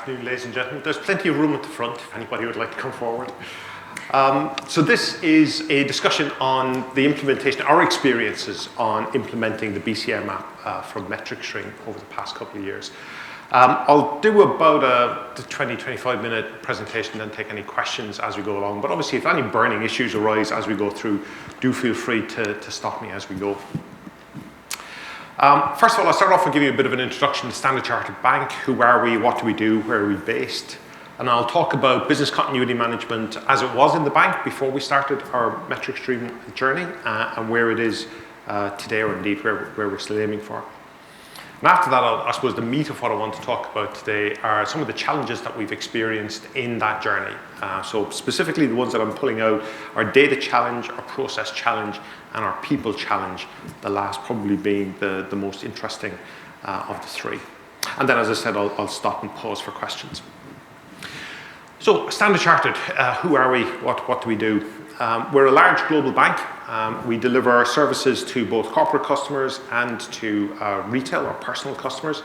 afternoon, ladies and gentlemen. There's plenty of room at the front if anybody would like to come forward. So this is a discussion on the implementation, our experiences on implementing the BCM app from MetricStream over the past couple of years. I'll do about a 20-25 minute presentation and take any questions as we go along. But obviously, if any burning issues arise as we go through, do feel free to stop me as we go. First of all, I'll start off with giving you a bit of an introduction to Standard Chartered Bank. Who are we? What do we do? Where are we based? And I'll talk about business continuity management as it was in the bank before we started our MetricStream journey and where it is today, or indeed where we're still aiming for. And after that, I suppose the meat of what I want to talk about today are some of the challenges that we've experienced in that journey. So specifically the ones that I'm pulling out are data challenge, our process challenge, and our people challenge, the last probably being the most interesting of the three. And then, as I said, I'll stop and pause for questions. So Standard Chartered, who are we? What do we do? We're a large global bank. We deliver services to both corporate customers and to retail or personal customers.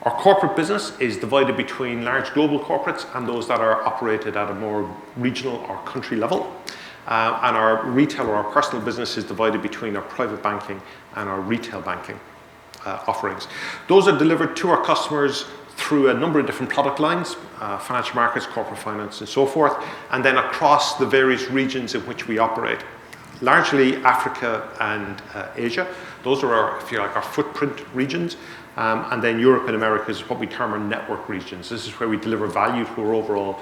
Our corporate business is divided between large global corporates and those that are operated at a more regional or country level. And our retail or our personal business is divided between our private banking and our retail banking offerings. Those are delivered to our customers through a number of different product lines, financial markets, corporate finance, and so forth, and then across the various regions in which we operate. Largely Africa and Asia. Those are our, if you like, our footprint regions. And then Europe and America is what we term our network regions. This is where we deliver value to our overall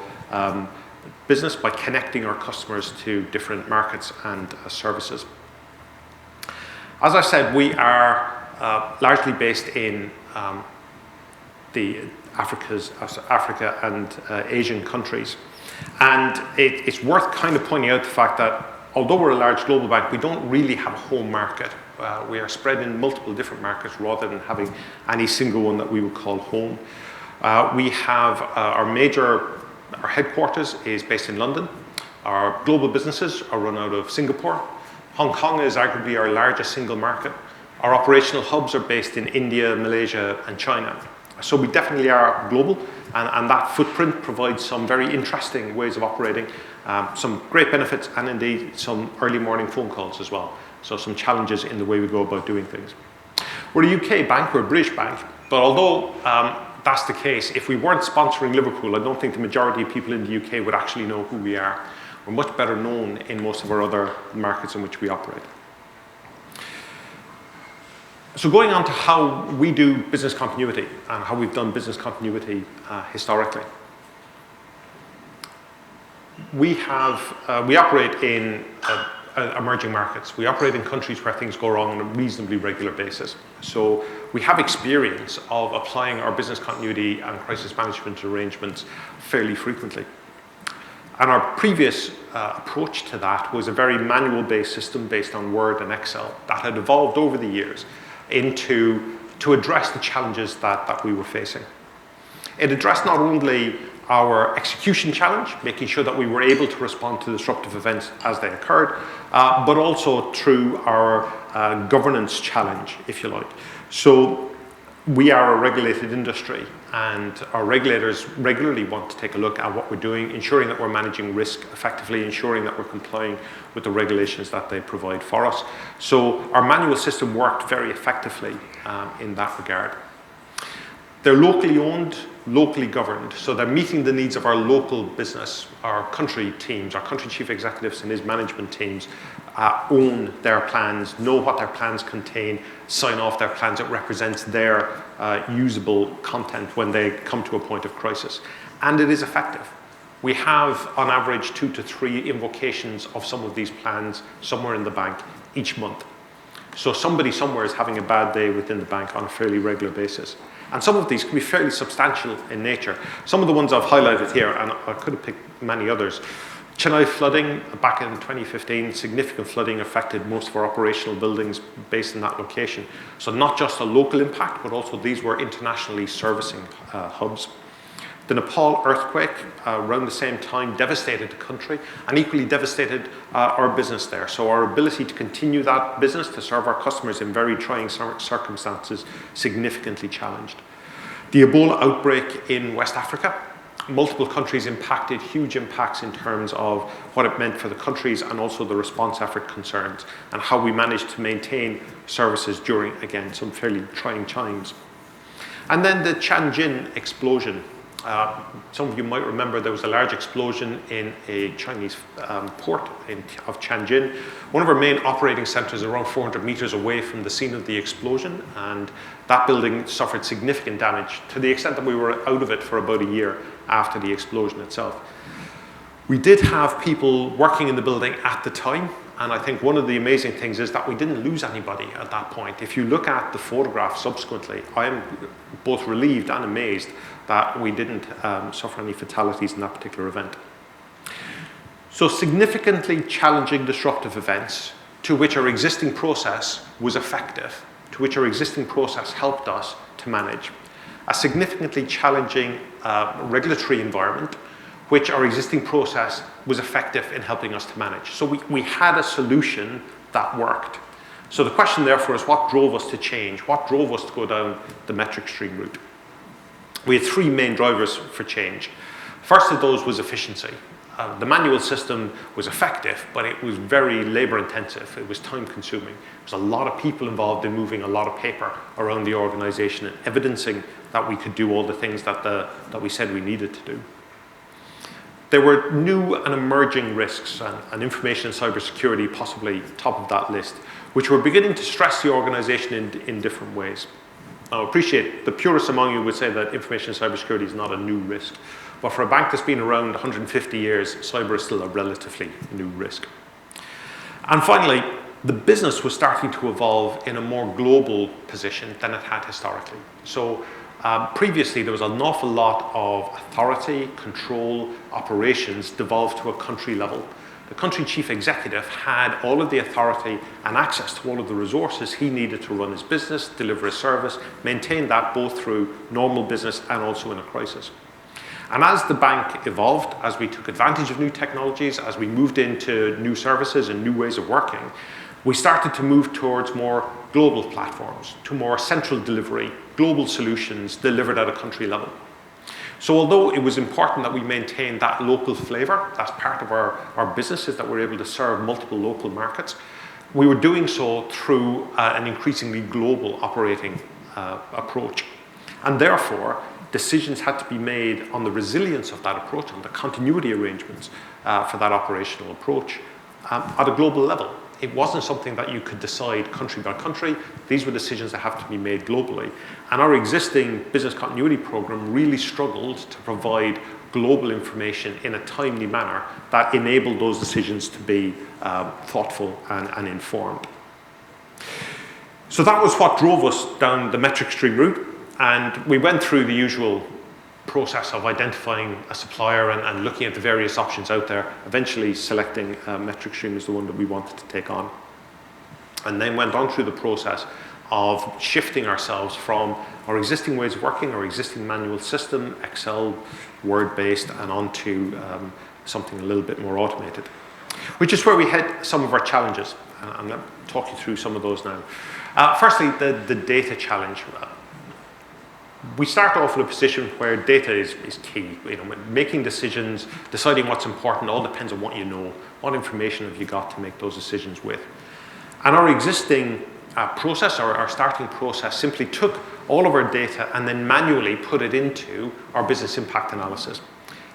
business by connecting our customers to different markets and services. As I said, we are largely based in the Africa and Asian countries. And it's worth kind of pointing out the fact that although we're a large global bank, we don't really have a home market. We are spread in multiple different markets rather than having any single one that we would call home. We have our headquarters is based in London. Our global businesses are run out of Singapore. Hong Kong is arguably our largest single market. Our operational hubs are based in India, Malaysia, and China. So we definitely are global, and that footprint provides some very interesting ways of operating, some great benefits, and indeed some early morning phone calls as well. So some challenges in the way we go about doing things. We're a UK bank, we're a British bank, but although that's the case, if we weren't sponsoring Liverpool, I don't think the majority of people in the UK would actually know who we are. We're much better known in most of our other markets in which we operate. So going on to how we do business continuity and how we've done business continuity historically. We operate in emerging markets. We operate in countries where things go wrong on a reasonably regular basis. So we have experience of applying our business continuity and crisis management arrangements fairly frequently. And our previous approach to that was a very manual-based system based on Word and Excel that had evolved over the years to address the challenges that we were facing. It addressed not only our execution challenge, making sure that we were able to respond to disruptive events as they occurred, but also through our governance challenge, if you like. So we are a regulated industry, and our regulators regularly want to take a look at what we're doing, ensuring that we're managing risk effectively, ensuring that we're complying with the regulations that they provide for us. So our manual system worked very effectively in that regard. They're locally owned, locally governed, so they're meeting the needs of our local business. Our country teams, our country chief executives and his management teams own their plans, know what their plans contain, sign off their plans. It represents their usable content when they come to a point of crisis. And it is effective. We have, on average, 2 to 3 invocations of some of these plans somewhere in the bank each month. So somebody somewhere is having a bad day within the bank on a fairly regular basis. And some of these can be fairly substantial in nature. Some of the ones I've highlighted here, and I could have picked many others. Chennai flooding back in 2015, significant flooding affected most of our operational buildings based in that location. So not just a local impact, but also these were internationally servicing hubs. The Nepal earthquake around the same time devastated the country and equally devastated our business there. So our ability to continue that business, to serve our customers in very trying circumstances, significantly challenged. The Ebola outbreak in West Africa multiple countries impacted, huge impacts in terms of what it meant for the countries and also the response effort concerns, and how we managed to maintain services during, again, some fairly trying times. And then the Tianjin explosion. Some of you might remember there was a large explosion in a Chinese port of Tianjin. One of our main operating centers around 400 meters away from the scene of the explosion, and that building suffered significant damage to the extent that we were out of it for about a year after the explosion itself. We did have people working in the building at the time, and I think one of the amazing things is that we didn't lose anybody at that point. If you look at the photograph subsequently, I am both relieved and amazed that we didn't suffer any fatalities in that particular event. So significantly challenging disruptive events to which our existing process was effective, to which our existing process helped us to manage. A significantly challenging regulatory environment which our existing process was effective in helping us to manage. So we had a solution that worked. So the question therefore is, what drove us to change? What drove us to go down the MetricStream route? We had three main drivers for change. First of those was efficiency. The manual system was effective, but it was very labor intensive. It was time consuming. There was a lot of people involved in moving a lot of paper around the organization and evidencing that we could do all the things that we said we needed to do. There were new and emerging risks, and information and cybersecurity possibly top of that list, which were beginning to stress the organization in different ways. Now, I appreciate the purists among you would say that information and cybersecurity is not a new risk, but for a bank that's been around 150 years, cyber is still a relatively new risk. And finally, the business was starting to evolve in a more global position than it had historically. So previously, there was an awful lot of authority, control, operations devolved to a country level. The country chief executive had all of the authority and access to all of the resources he needed to run his business, deliver his service, maintain that both through normal business and also in a crisis. And as the bank evolved, as we took advantage of new technologies, as we moved into new services and new ways of working, we started to move towards more global platforms, to more central delivery, global solutions delivered at a country level. So although it was important that we maintain that local flavor, that's part of our business, is that we're able to serve multiple local markets, we were doing so through an increasingly global operating approach. And therefore, decisions had to be made on the resilience of that approach, on the continuity arrangements for that operational approach at a global level. It wasn't something that you could decide country by country. These were decisions that have to be made globally. And our existing business continuity program really struggled to provide global information in a timely manner that enabled those decisions to be thoughtful and informed. So that was what drove us down the MetricStream route. And we went through the usual process of identifying a supplier and looking at the various options out there, eventually selecting MetricStream as the one that we wanted to take on. And then went on through the process of shifting ourselves from our existing ways of working, our existing manual system, Excel, Word-based, and onto something a little bit more automated, which is where we had some of our challenges. I'm going to talk you through some of those now. Firstly, the data challenge. We start off in a position where data is key. Making decisions, deciding what's important, all depends on what you know. What information have you got to make those decisions with? And our existing process, our starting process, simply took all of our data and then manually put it into our business impact analysis.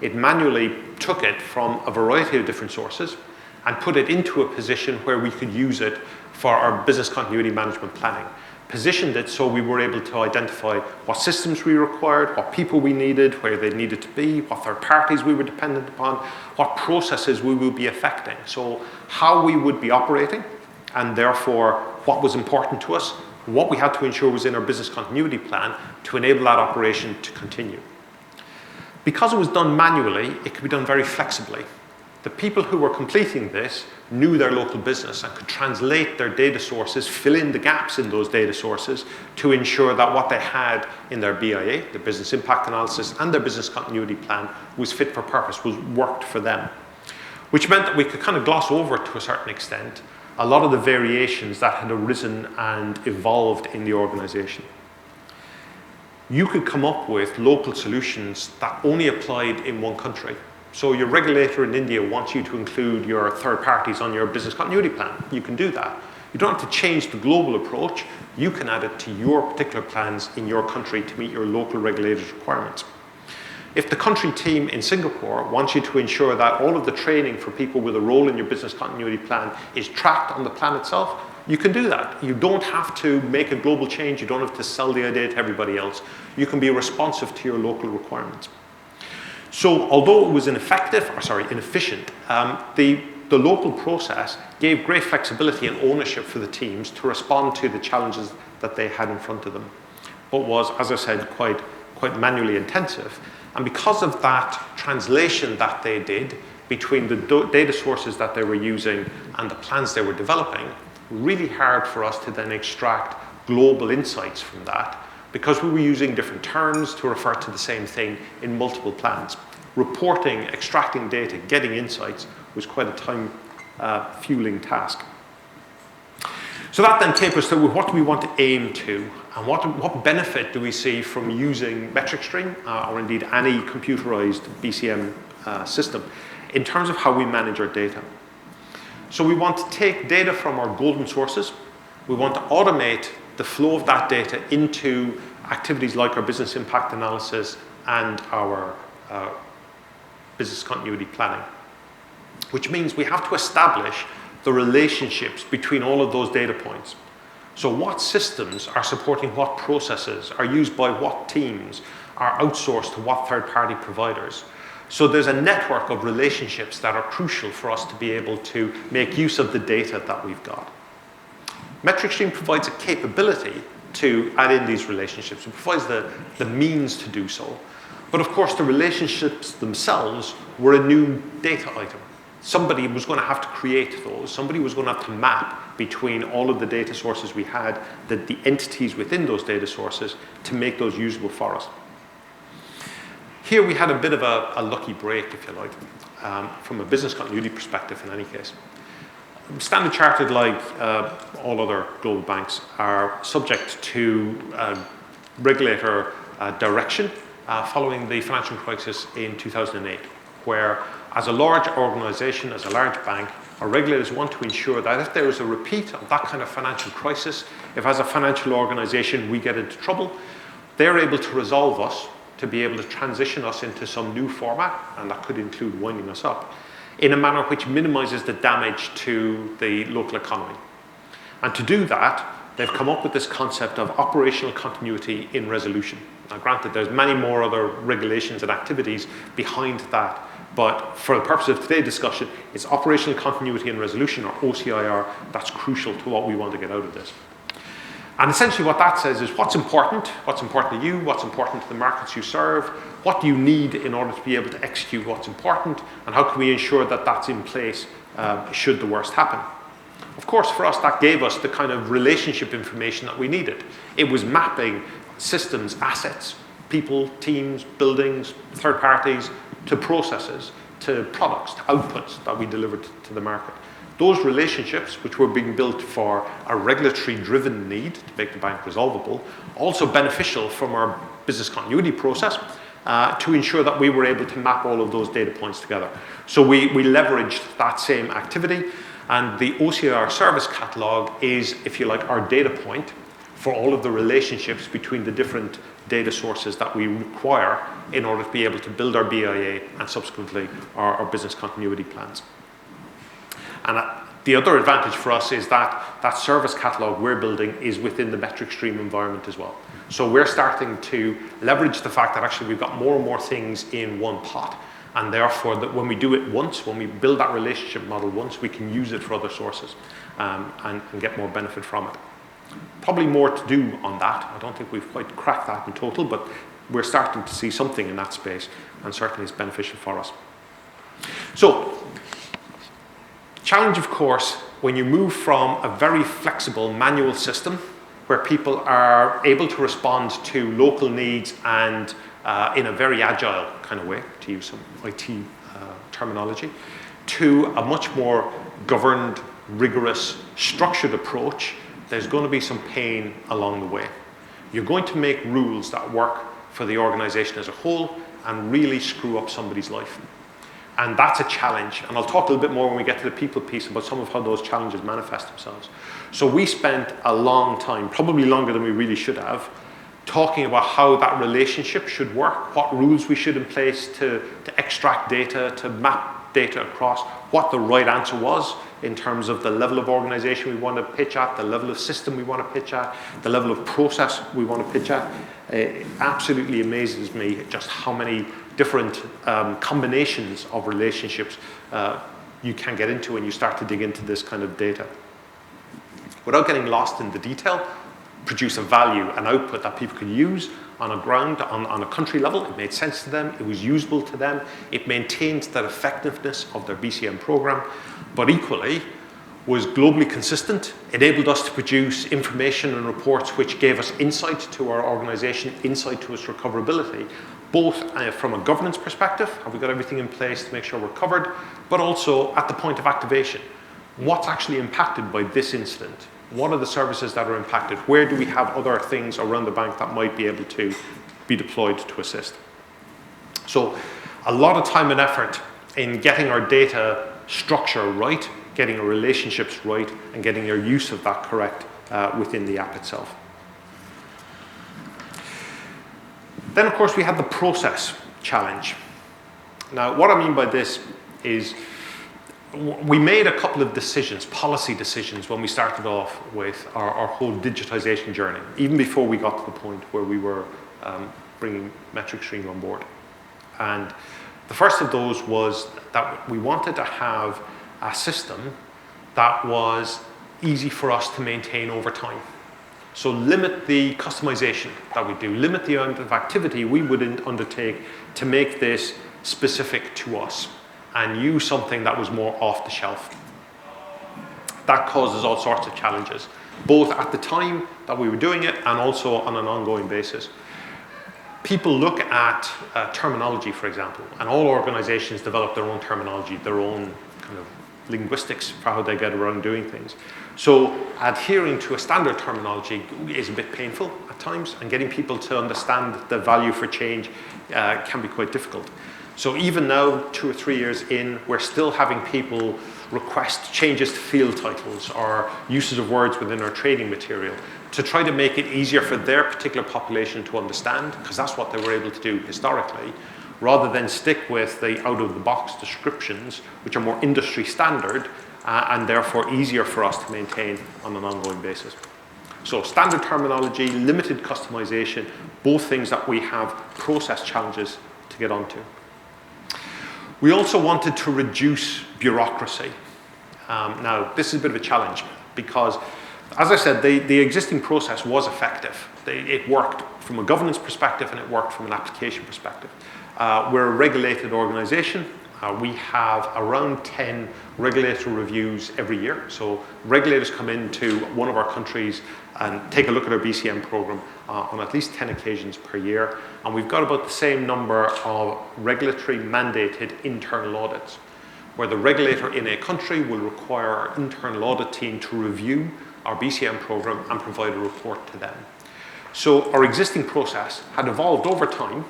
It manually took it from a variety of different sources and put it into a position where we could use it for our business continuity management planning. Positioned it so we were able to identify what systems we required, what people we needed, where they needed to be, what third parties we were dependent upon, what processes we would be affecting. So how we would be operating, and therefore what was important to us, what we had to ensure was in our business continuity plan to enable that operation to continue. Because it was done manually, it could be done very flexibly. The people who were completing this knew their local business and could translate their data sources, fill in the gaps in those data sources to ensure that what they had in their BIA, the business impact analysis, and their business continuity plan was fit for purpose, worked for them. Which meant that we could kind of gloss over, to a certain extent, a lot of the variations that had arisen and evolved in the organization. you could come up with local solutions that only applied in one country. So your regulator in India wants you to include your third parties on your business continuity plan. You can do that. You don't have to change the global approach. You can add it to your particular plans in your country to meet your local regulators' requirements. If the country team in Singapore wants you to ensure that all of the training for people with a role in your business continuity plan is tracked on the plan itself, you can do that. You don't have to make a global change. You don't have to sell the idea to everybody else. You can be responsive to your local requirements. So although it was inefficient, the local process gave great flexibility and ownership for the teams to respond to the challenges that they had in front of them, but was, as I said, quite manually intensive. And because of that translation that they did between the data sources that they were using and the plans they were developing, really hard for us to then extract global insights from that, because we were using different terms to refer to the same thing in multiple plans. Reporting, extracting data, getting insights was quite a time-fueling task. So that then takes us to what do we want to aim to, and what benefit do we see from using MetricStream, or indeed any computerized BCM system, in terms of how we manage our data. So we want to take data from our golden sources. We want to automate the flow of that data into activities like our business impact analysis and our business continuity planning, which means we have to establish the relationships between all of those data points. So what systems are supporting what processes, are used by what teams, are outsourced to what third-party providers. So there's a network of relationships that are crucial for us to be able to make use of the data that we've got. MetricStream provides a capability to add in these relationships. It provides the means to do so. But of course, the relationships themselves were a new data item. Somebody was going to have to create those. Somebody was going to have to map between all of the data sources we had, the entities within those data sources, to make those usable for us. Here we had a bit of a lucky break, if you like, from a business continuity perspective in any case. Standard Chartered, like all other global banks, are subject to regulator direction following the financial crisis in 2008, where as a large organization, as a large bank, our regulators want to ensure that if there is a repeat of that kind of financial crisis, if as a financial organization we get into trouble, they're able to resolve us, to be able to transition us into some new format, and that could include winding us up, in a manner which minimizes the damage to the local economy. And to do that, they've come up with this concept of operational continuity in resolution. Now granted, there's many more other regulations and activities behind that, but for the purpose of today's discussion, it's operational continuity and resolution, or OCIR, that's crucial to what we want to get out of this. And essentially what that says is what's important to you, what's important to the markets you serve, what do you need in order to be able to execute what's important, and how can we ensure that that's in place should the worst happen. Of course, for us, that gave us the kind of relationship information that we needed. It was mapping systems, assets, people, teams, buildings, third parties, to processes, to products, to outputs that we delivered to the market. Those relationships, which were being built for a regulatory-driven need to make the bank resolvable, also beneficial from our business continuity process to ensure that we were able to map all of those data points together. So we leveraged that same activity, and the OCR service catalog is, if you like, our data point for all of the relationships between the different data sources that we require in order to be able to build our BIA and subsequently our business continuity plans. And the other advantage for us is that that service catalog we're building is within the MetricStream environment as well. So we're starting to leverage the fact that actually we've got more and more things in one pot, and therefore that when we do it once, when we build that relationship model once, we can use it for other sources and get more benefit from it. Probably more to do on that. I don't think we've quite cracked that in total, but we're starting to see something in that space, and certainly it's beneficial for us. So, challenge, of course, when you move from a very flexible manual system where people are able to respond to local needs and in a very agile kind of way, to use some IT terminology, to a much more governed, rigorous, structured approach, there's going to be some pain along the way. You're going to make rules that work for the organization as a whole and really screw up somebody's life. And that's a challenge. And I'll talk a little bit more when we get to the people piece about some of how those challenges manifest themselves. So we spent a long time, probably longer than we really should have, talking about how that relationship should work, what rules we should in place to extract data, to map data across, what the right answer was in terms of the level of organization we want to pitch at, the level of system we want to pitch at, the level of process we want to pitch at. It absolutely amazes me just how many different combinations of relationships you can get into when you start to dig into this kind of data. Without getting lost in the detail, produce a value, an output that people could use on a country level. It made sense to them, it was usable to them, it maintained that effectiveness of their BCM program, but equally was globally consistent, enabled us to produce information and reports which gave us insight to our organization, insight to its recoverability, both from a governance perspective, have we got everything in place to make sure we're covered, but also at the point of activation. What's actually impacted by this incident? What are the services that are impacted? Where do we have other things around the bank that might be able to be deployed to assist? So a lot of time and effort in getting our data structure right, getting our relationships right, and getting our use of that correct within the app itself. Then, of course, we had the process challenge. Now, what I mean by this is we made a couple of decisions, policy decisions, when we started off with our whole digitization journey, even before we got to the point where we were bringing MetricStream on board. And the first of those was that we wanted to have a system that was easy for us to maintain over time. So limit the customization that we do, limit the amount of activity we would undertake to make this specific to us, and use something that was more off the shelf. That causes all sorts of challenges, both at the time that we were doing it and also on an ongoing basis. People look at terminology, for example, and all organizations develop their own terminology, their own kind of linguistics for how they get around doing things. So adhering to a standard terminology is a bit painful at times, and getting people to understand the value for change can be quite difficult. So even now, 2 or 3 years in, we're still having people request changes to field titles or uses of words within our training material to try to make it easier for their particular population to understand, because that's what they were able to do historically, rather than stick with the out-of-the-box descriptions, which are more industry standard and therefore easier for us to maintain on an ongoing basis. So standard terminology, limited customization, both things that we have process challenges to get onto. We also wanted to reduce bureaucracy. Now, this is a bit of a challenge because, as I said, the existing process was effective. It worked from a governance perspective and it worked from an application perspective. We're a regulated organization. We have around 10 regulatory reviews every year. So regulators come into one of our countries and take a look at our BCM program on at least 10 occasions per year. And we've got about the same number of regulatory mandated internal audits, where the regulator in a country will require our internal audit team to review our BCM program and provide a report to them. So our existing process had evolved over time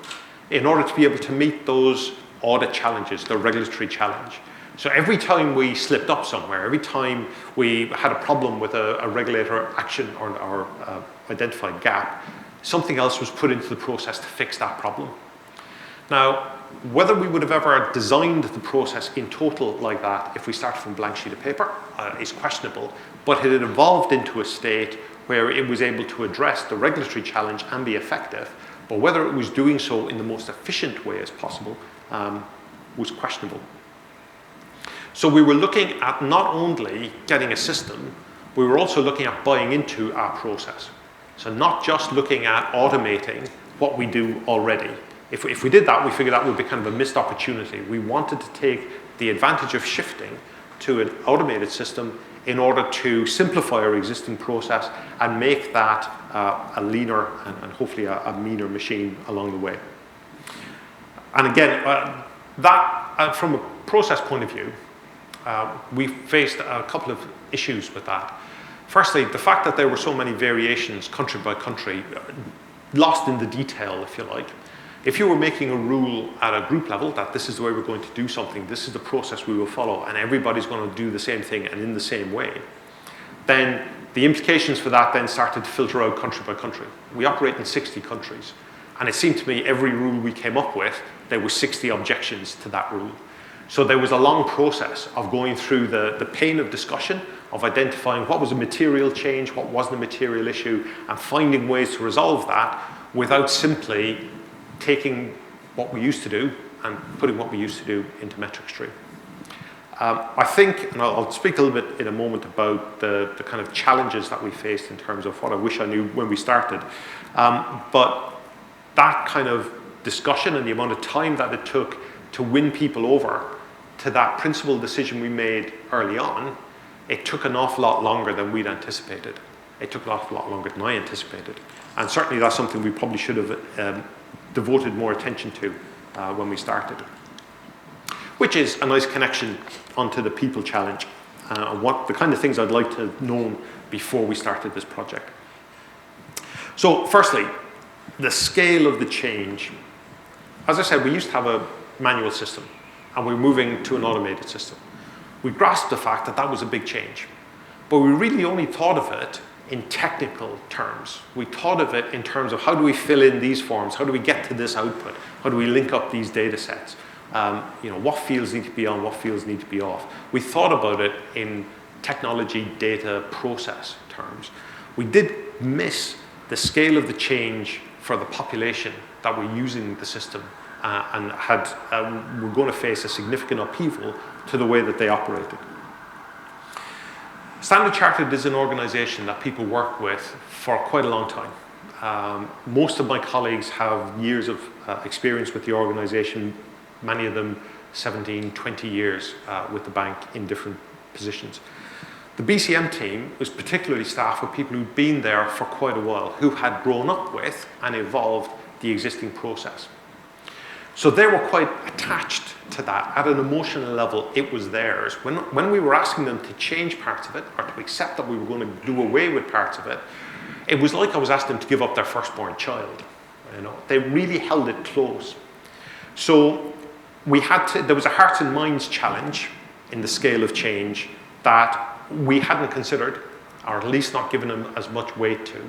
in order to be able to meet those audit challenges, the regulatory challenge. So every time we slipped up somewhere, every time we had a problem with a regulator action or identified gap, something else was put into the process to fix that problem. Now, whether we would have ever designed the process in total like that if we started from a blank sheet of paper is questionable, but it had evolved into a state where it was able to address the regulatory challenge and be effective, but whether it was doing so in the most efficient way as possible was questionable. So we were looking at not only getting a system, we were also looking at buying into our process. So not just looking at automating what we do already. If we did that, we figured that would be kind of a missed opportunity. We wanted to take the advantage of shifting to an automated system in order to simplify our existing process and make that a leaner and hopefully a meaner machine along the way. And again, from a process point of view, we faced a couple of issues with that. Firstly, the fact that there were so many variations country by country, lost in the detail, if you like. If you were making a rule at a group level that this is the way we're going to do something, this is the process we will follow, and everybody's going to do the same thing and in the same way, then the implications for that then started to filter out country by country. We operate in 60 countries, and it seemed to me every rule we came up with, there were 60 objections to that rule. So there was a long process of going through the pain of discussion, of identifying what was a material change, what wasn't a material issue, and finding ways to resolve that without simply taking what we used to do and putting what we used to do into MetricStream. I think, and I'll speak a little bit in a moment about the kind of challenges that we faced in terms of what I wish I knew when we started. But that kind of discussion and the amount of time that it took to win people over to that principled decision we made early on, it took an awful lot longer than we'd anticipated. It took an awful lot longer than I anticipated. And certainly that's something we probably should have devoted more attention to when we started. Which is a nice connection onto the people challenge, what the kind of things I'd like to have known before we started this project. So firstly, the scale of the change. As I said, we used to have a manual system, and we're moving to an automated system. We grasped the fact that that was a big change, but we really only thought of it in technical terms. We thought of it in terms of how do we fill in these forms, how do we get to this output, how do we link up these data sets, what fields need to be on, what fields need to be off. We thought about it in technology, data, process terms. We did miss the scale of the change for the population that were using the system and were going to face a significant upheaval to the way that they operated. Standard Chartered is an organization that people work with for quite a long time. Most of my colleagues have years of experience with the organization, many of them 17, 20 years with the bank in different positions. The BCM team was particularly staffed with people who'd been there for quite a while, who had grown up with and evolved the existing process. So they were quite attached to that. At an emotional level, it was theirs. When we were asking them to change parts of it, or to accept that we were going to do away with parts of it, it was like I was asking them to give up their firstborn child. They really held it close. So there was a hearts and minds challenge in the scale of change that we hadn't considered, or at least not given them as much weight to.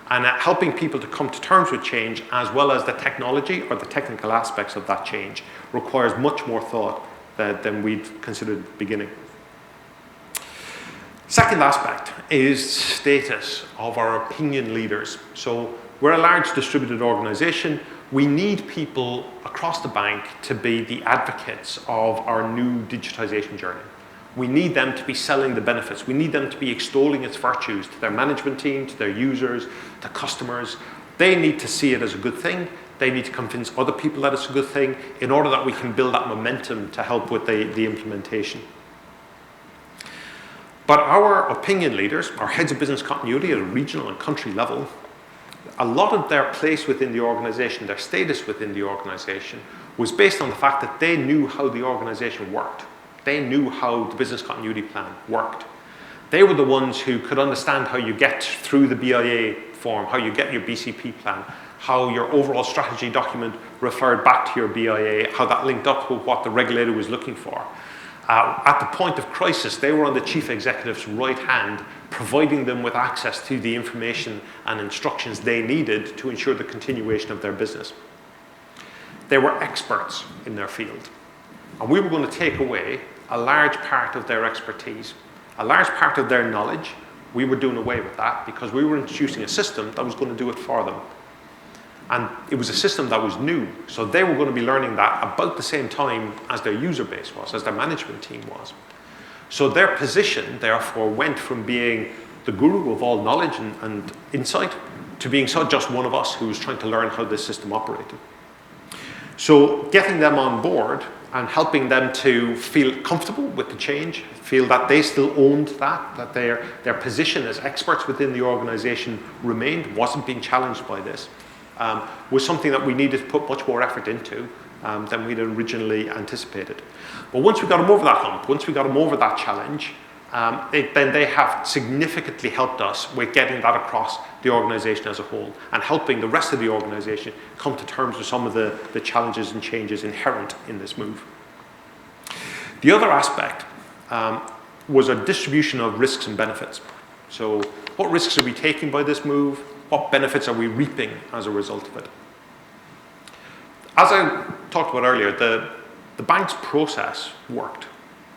And helping people to come to terms with change, as well as the technology or the technical aspects of that change, requires much more thought than we'd considered at the beginning. Second aspect is status of our opinion leaders. So we're a large distributed organization. We need people across the bank to be the advocates of our new digitization journey. We need them to be selling the benefits. We need them to be extolling its virtues to their management team, to their users, to customers. They need to see it as a good thing. They need to convince other people that it's a good thing in order that we can build that momentum to help with the implementation. But our opinion leaders, our heads of business continuity at a regional and country level, a lot of their place within the organization, their status within the organization, was based on the fact that they knew how the organization worked. They knew how the business continuity plan worked. They were the ones who could understand how you get through the BIA form, how you get your BCP plan, how your overall strategy document referred back to your BIA, how that linked up with what the regulator was looking for. At the point of crisis, they were on the chief executive's right hand, providing them with access to the information and instructions they needed to ensure the continuation of their business. They were experts in their field. And we were going to take away a large part of their expertise, a large part of their knowledge. We were doing away with that because we were introducing a system that was going to do it for them. And it was a system that was new, so they were going to be learning that about the same time as their user base was, as their management team was. So their position, therefore, went from being the guru of all knowledge and insight to being just one of us who was trying to learn how this system operated. So getting them on board and helping them to feel comfortable with the change, feel that they still owned that their position as experts within the organization remained, wasn't being challenged by this, was something that we needed to put much more effort into than we'd originally anticipated. But once we got them over that hump, once we got them over that challenge, then they have significantly helped us with getting that across the organization as a whole and helping the rest of the organization come to terms with some of the challenges and changes inherent in this move. The other aspect was a distribution of risks and benefits. So what risks are we taking by this move? What benefits are we reaping as a result of it? As I talked about earlier, the bank's process worked.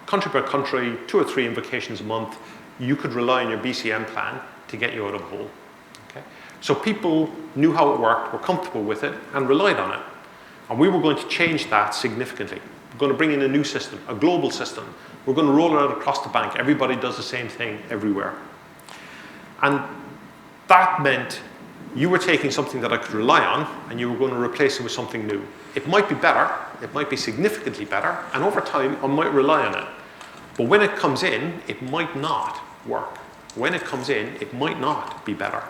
Country by country, 2 or 3 invocations a month, you could rely on your BCM plan to get you out of the hole. Okay? So people knew how it worked, were comfortable with it, and relied on it. And we were going to change that significantly. We're going to bring in a new system, a global system. We're going to roll it out across the bank. Everybody does the same thing everywhere. And that meant you were taking something that I could rely on, and you were going to replace it with something new. It might be better, it might be significantly better, and over time, I might rely on it. But when it comes in, it might not work. When it comes in, it might not be better.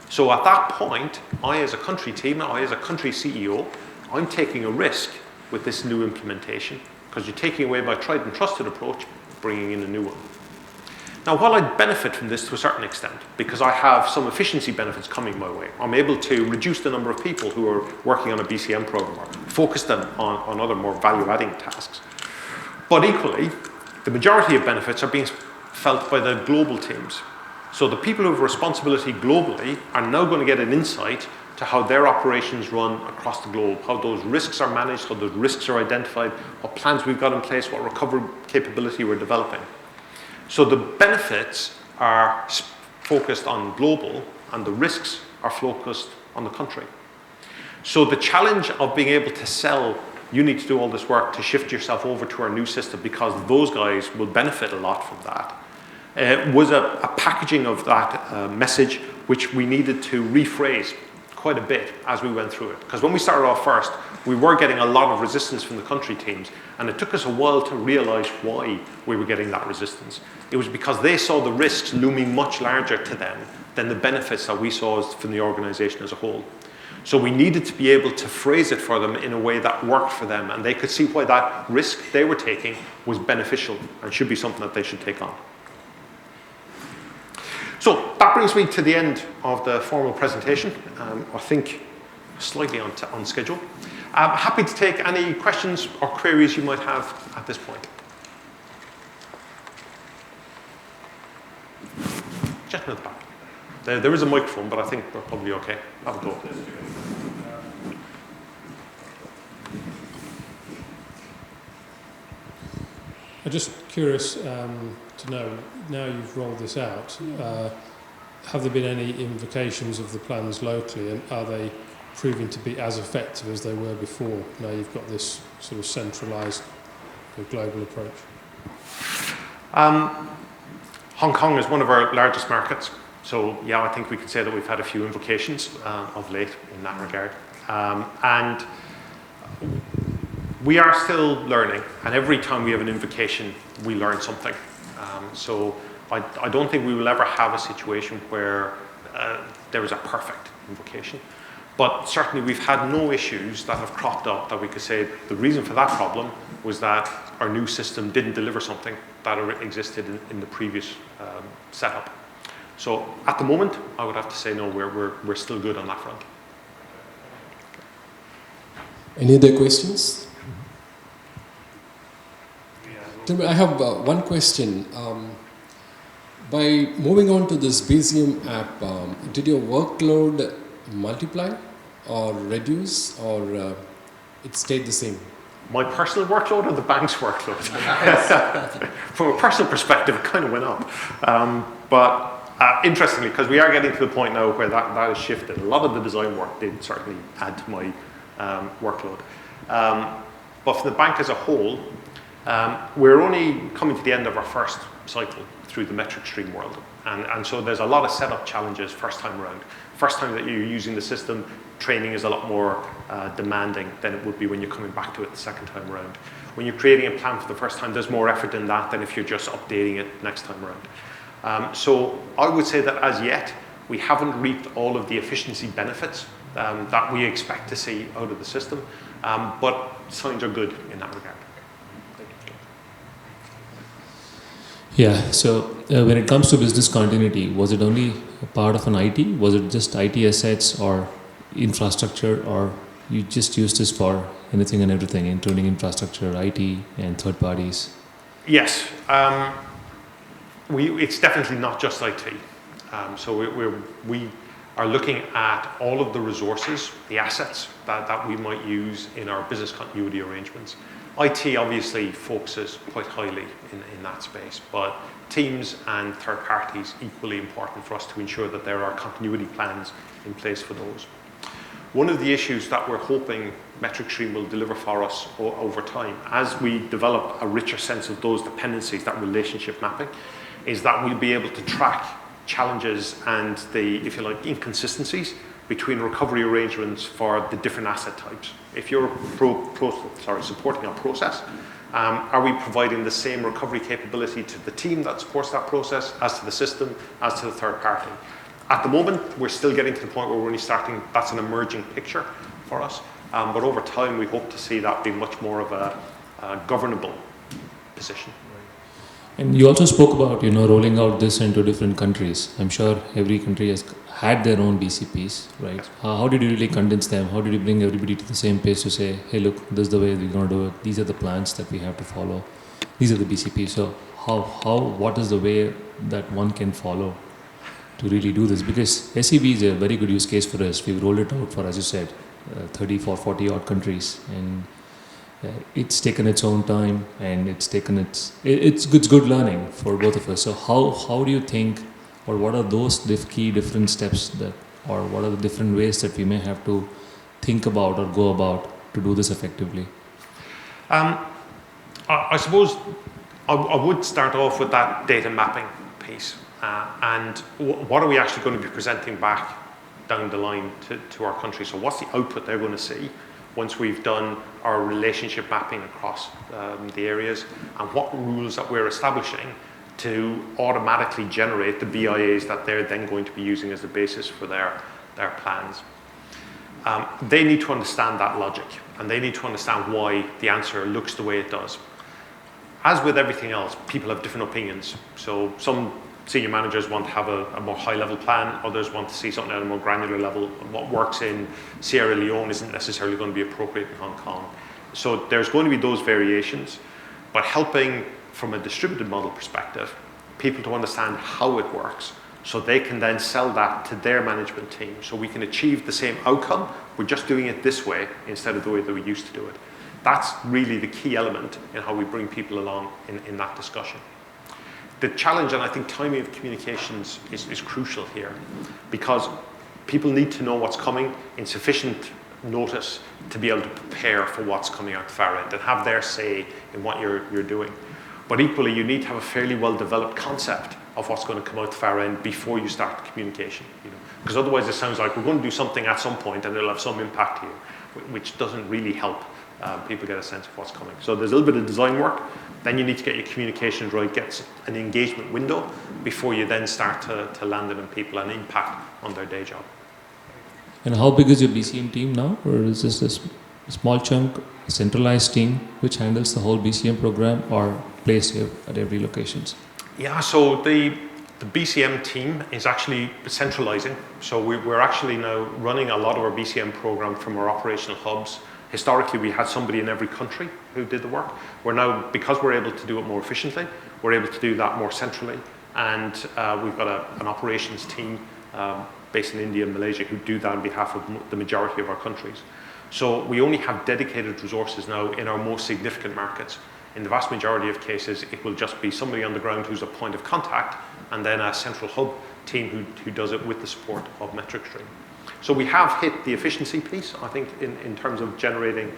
So at that point, I as a country team, I as a country CEO, I'm taking a risk with this new implementation, because you're taking away my tried and trusted approach, bringing in a new one. Now, while I benefit from this to a certain extent, because I have some efficiency benefits coming my way, I'm able to reduce the number of people who are working on a BCM program or focus them on other more value-adding tasks. But equally, the majority of benefits are being felt by the global teams. So the people who have responsibility globally are now going to get an insight to how their operations run across the globe, how those risks are managed, how those risks are identified, what plans we've got in place, what recovery capability we're developing. So the benefits are focused on global and the risks are focused on the country. So the challenge of being able to sell, you need to do all this work to shift yourself over to our new system because those guys will benefit a lot from that, was a packaging of that message which we needed to rephrase quite a bit as we went through it. Because when we started off first, we were getting a lot of resistance from the country teams, and it took us a while to realize why we were getting that resistance. It was because they saw the risks looming much larger to them than the benefits that we saw from the organization as a whole. So we needed to be able to phrase it for them in a way that worked for them, and they could see why that risk they were taking was beneficial and should be something that they should take on. So that brings me to the end of the formal presentation. I think slightly on schedule. I'm happy to take any questions or queries you might have at this point. Gentleman at the back. There is a microphone, but I think we're probably okay. Have a go. I'm just curious to know, now you've rolled this out, have there been any invocations of the plans locally, and are they proving to be as effective as they were before? Now you've got this sort of centralised global approach. Hong Kong is one of our largest markets, so yeah, I think we could say that we've had a few invocations of late in that regard. And we are still learning, and every time we have an invocation, we learn something. So I don't think we will ever have a situation where there is a perfect invocation. But certainly we've had no issues that have cropped up that we could say the reason for that problem was that our new system didn't deliver something that existed in the previous setup. So at the moment, I would have to say no, we're still good on that front. Any other questions? I have one question. By moving on to this BCM app, did your workload multiply or reduce, or it stayed the same? My personal workload or the bank's workload? From a personal perspective, it kind of went up. But interestingly, because we are getting to the point now where that has shifted, a lot of the design work did certainly add to my workload. But for the bank as a whole, we're only coming to the end of our first cycle through the MetricStream world. And so there's a lot of setup challenges first time around. First time that you're using the system, training is a lot more demanding than it would be when you're coming back to it the second time around. When you're creating a plan for the first time, there's more effort in that than if you're just updating it next time around. So I would say that as yet, we haven't reaped all of the efficiency benefits that we expect to see out of the system, but signs are good in that regard. Yeah, so when it comes to business continuity, was it only a part of an IT? Was it just IT assets or infrastructure, or you just used this for anything and everything, including infrastructure, IT, and third parties? Yes, it's definitely not just IT. So we are looking at all of the resources, the assets that we might use in our business continuity arrangements. IT obviously focuses quite highly in that space, but teams and third parties equally important for us to ensure that there are continuity plans in place for those. One of the issues that we're hoping MetricStream will deliver for us over time, as we develop a richer sense of those dependencies, that relationship mapping, is that we'll be able to track challenges and the, if you like, inconsistencies between recovery arrangements for the different asset types. If you're supporting a process, are we providing the same recovery capability to the team that supports that process as to the system, as to the third party? At the moment, we're still getting to the point where we're only starting, that's an emerging picture for us. But over time, we hope to see that be much more of a governable position. And you also spoke about, rolling out this into different countries. I'm sure every country has had their own BCPs, right? Yes. How did you really condense them? How did you bring everybody to the same pace to say, hey, look, this is the way we're going to do it. These are the plans that we have to follow. These are the BCPs. So what is the way that one can follow to really do this? Because SEB is a very good use case for us. We've rolled it out for, as you said, 40 odd countries. And it's taken its own time, and it's good learning for both of us. So how do you think, or what are those key different steps or what are the different ways that we may have to think about or go about to do this effectively? I suppose I would start off with that data mapping piece, and what are we actually going to be presenting back down the line to our country? So what's the output they're going to see once we've done our relationship mapping across the areas, and what rules that we're establishing to automatically generate the BIAs that they're then going to be using as the basis for their plans. They need to understand that logic, and they need to understand why the answer looks the way it does. As with everything else, people have different opinions. So some senior managers want to have a more high-level plan, others want to see something at a more granular level. What works in Sierra Leone isn't necessarily going to be appropriate in Hong Kong. So there's going to be those variations, but helping from a distributed model perspective, people to understand how it works, so they can then sell that to their management team, so we can achieve the same outcome. We're just doing it this way instead of the way that we used to do it. That's really the key element in how we bring people along in that discussion. The challenge, and I think timing of communications is crucial here, because people need to know what's coming in sufficient notice to be able to prepare for what's coming out the far end and have their say in what you're doing. But equally, you need to have a fairly well-developed concept of what's going to come out the far end before you start the communication. Because otherwise it sounds like we're going to do something at some point and it'll have some impact here, which doesn't really help people get a sense of what's coming. So there's a little bit of design work. Then you need to get your communications right, get an engagement window before you then start to land it on people and impact on their day job. And how big is your BCM team now? Or is this a small chunk, a centralized team which handles the whole BCM program, or placed here at every location? Yeah, so the BCM team is actually centralizing. So we're actually now running a lot of our BCM program from our operational hubs. Historically, we had somebody in every country who did the work. We're now, because we're able to do it more efficiently, we're able to do that more centrally. And we've got an operations team based in India and Malaysia who do that on behalf of the majority of our countries. So we only have dedicated resources now in our most significant markets. In the vast majority of cases, it will just be somebody on the ground who's a point of contact, and then a central hub team who does it with the support of MetricStream. So we have hit the efficiency piece, I think, in terms of generating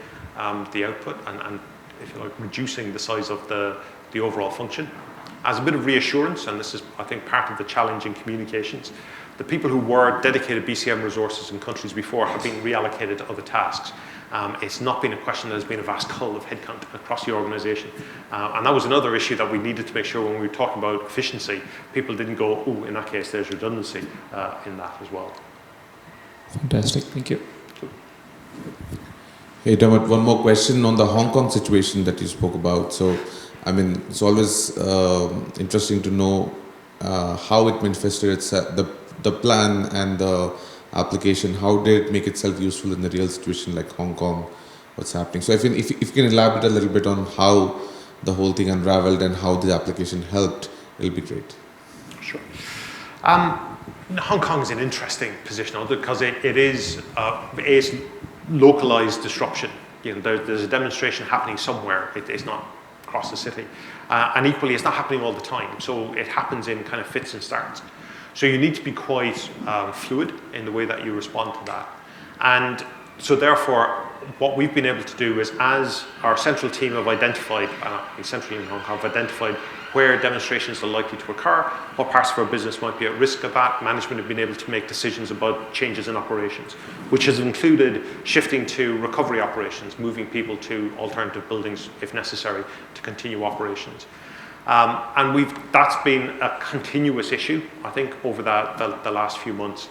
the output and, if you like, reducing the size of the overall function. As a bit of reassurance, and this is, I think, part of the challenge in communications, the people who were dedicated BCM resources in countries before have been reallocated to other tasks. It's not been a question that there's been a vast cull of headcount across the organisation. And that was another issue that we needed to make sure when we were talking about efficiency, people didn't go, oh, in that case, there's redundancy in that as well. Fantastic, thank you. Hey Dermot, one more question on the Hong Kong situation that you spoke about. So I mean, it's always interesting to know how it manifested itself, the plan and the application. How did it make itself useful in the real situation like Hong Kong? What's happening? So if you can elaborate a little bit on how the whole thing unraveled and how the application helped, it'll be great. Sure. Hong Kong is an interesting position because it is a localized disruption. You know, there's a demonstration happening somewhere. It's not across the city. And equally, it's not happening all the time. So it happens in kind of fits and starts. So you need to be quite fluid in the way that you respond to that. And so therefore, what we've been able to do is, as our central team have identified, centrally in Hong Kong, have identified where demonstrations are likely to occur, what parts of our business might be at risk of that, management have been able to make decisions about changes in operations, which has included shifting to recovery operations, moving people to alternative buildings if necessary to continue operations. And that's been a continuous issue, I think, over the last few months.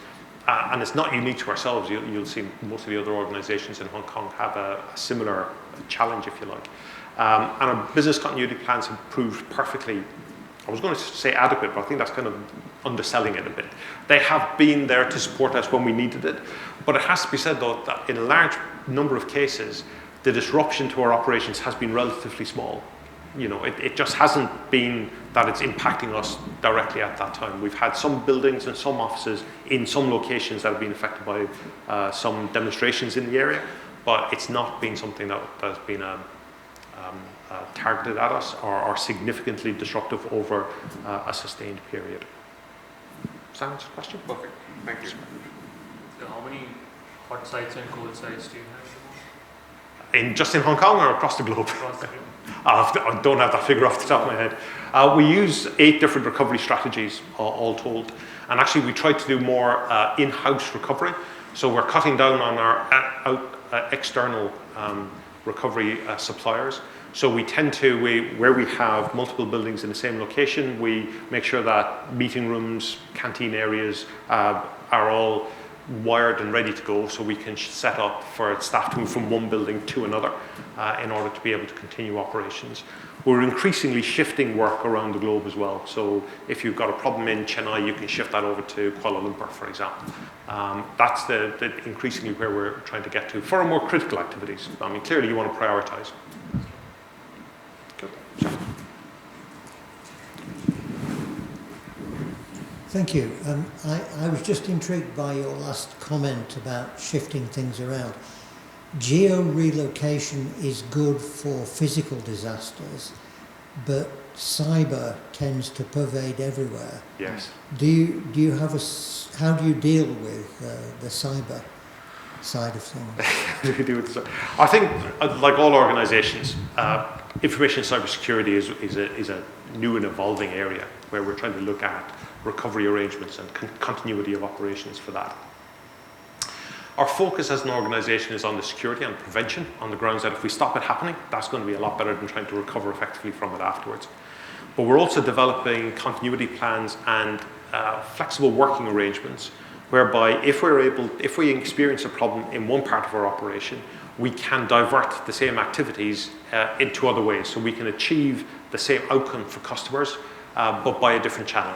And it's not unique to ourselves. You'll see most of the other organizations in Hong Kong have a similar challenge, if you like. And our business continuity plans have proved perfectly, I was going to say adequate, but I think that's kind of underselling it a bit. They have been there to support us when we needed it. But it has to be said, though, that in a large number of cases, the disruption to our operations has been relatively small. You know, it just hasn't been that it's impacting us directly at that time. We've had some buildings and some offices in some locations that have been affected by some demonstrations in the area, but it's not been something that has been targeted at us or significantly disruptive over a sustained period. Does that answer the question? Perfect. Thank you. So how many hot sites and cold sites do you have? Just in Hong Kong or across the globe? Across the globe. I don't have that figure off the top of my head. We use 8 different recovery strategies, all told. And actually, we try to do more in-house recovery. So we're cutting down on our external recovery suppliers. So we tend to, where we have multiple buildings in the same location, we make sure that meeting rooms, canteen areas are all wired and ready to go, so we can set up for staff to move from one building to another in order to be able to continue operations. We're increasingly shifting work around the globe as well. So if you've got a problem in Chennai, you can shift that over to Kuala Lumpur, for example. That's the increasingly where we're trying to get to for our more critical activities. I mean, clearly you want to prioritize. Good. Thank you. I was just intrigued by your last comment about shifting things around. Geo-relocation is good for physical disasters, but cyber tends to pervade everywhere. Yes. Do you have how do you deal with the cyber side of things? I think, like all organizations, information cybersecurity is a new and evolving area where we're trying to look at recovery arrangements and continuity of operations for that. Our focus as an organization is on the security and prevention on the grounds that if we stop it happening, that's going to be a lot better than trying to recover effectively from it afterwards. But we're also developing continuity plans and flexible working arrangements whereby if we experience a problem in one part of our operation, we can divert the same activities into other ways. So we can achieve the same outcome for customers, but by a different channel.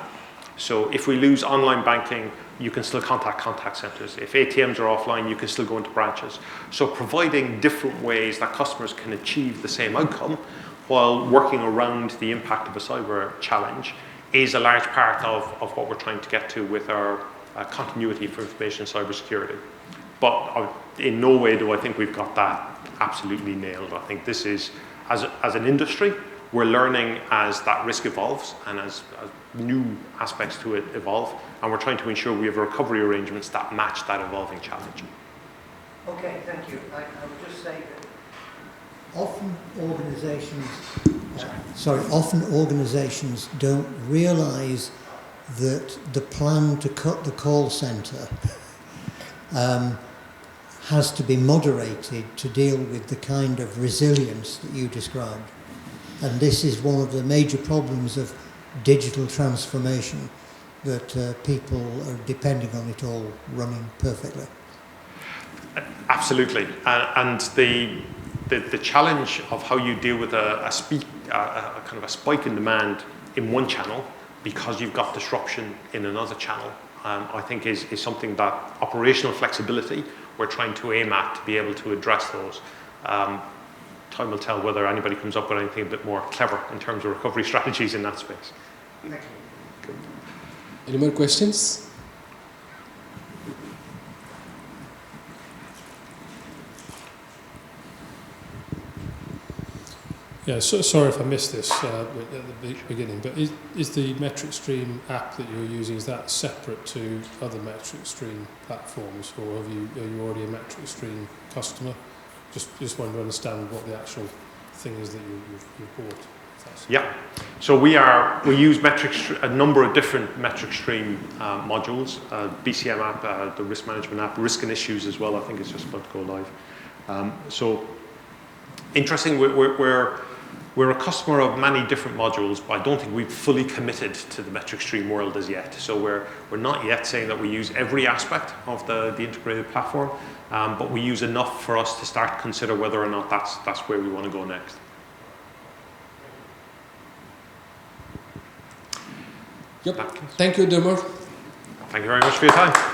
So if we lose online banking, you can still contact centers. If ATMs are offline, you can still go into branches. So providing different ways that customers can achieve the same outcome while working around the impact of a cyber challenge is a large part of what we're trying to get to with our continuity for information cybersecurity. But in no way do I think we've got that absolutely nailed. I think this is, as an industry, we're learning as that risk evolves and as new aspects to it evolve, and we're trying to ensure we have recovery arrangements that match that evolving challenge. Okay, thank you. I would just say that often organizations don't realize that the plan to cut the call center has to be moderated to deal with the kind of resilience that you described. And this is one of the major problems of digital transformation, that people are depending on it all running perfectly. Absolutely. And the challenge of how you deal with a kind of a spike in demand in one channel because you've got disruption in another channel, I think is something that operational flexibility we're trying to aim at to be able to address those. Time will tell whether anybody comes up with anything a bit more clever in terms of recovery strategies in that space. Thank you. Any more questions? Yeah, so, sorry if I missed this at the beginning, but is the MetricStream app that you're using, is that separate to other MetricStream platforms, or are you already a MetricStream customer? Just want to understand what the actual thing is that you've bought. Yeah, so we use a number of different MetricStream modules, BCM app, the risk management app, risk and issues as well. I think it's just about to go live. So interesting, we're a customer of many different modules, but I don't think we've fully committed to the MetricStream world as yet. So we're not yet saying that we use every aspect of the integrated platform, but we use enough for us to start to consider whether or not that's where we want to go next. Yep. Thank you, Dermot. Thank you very much for your time.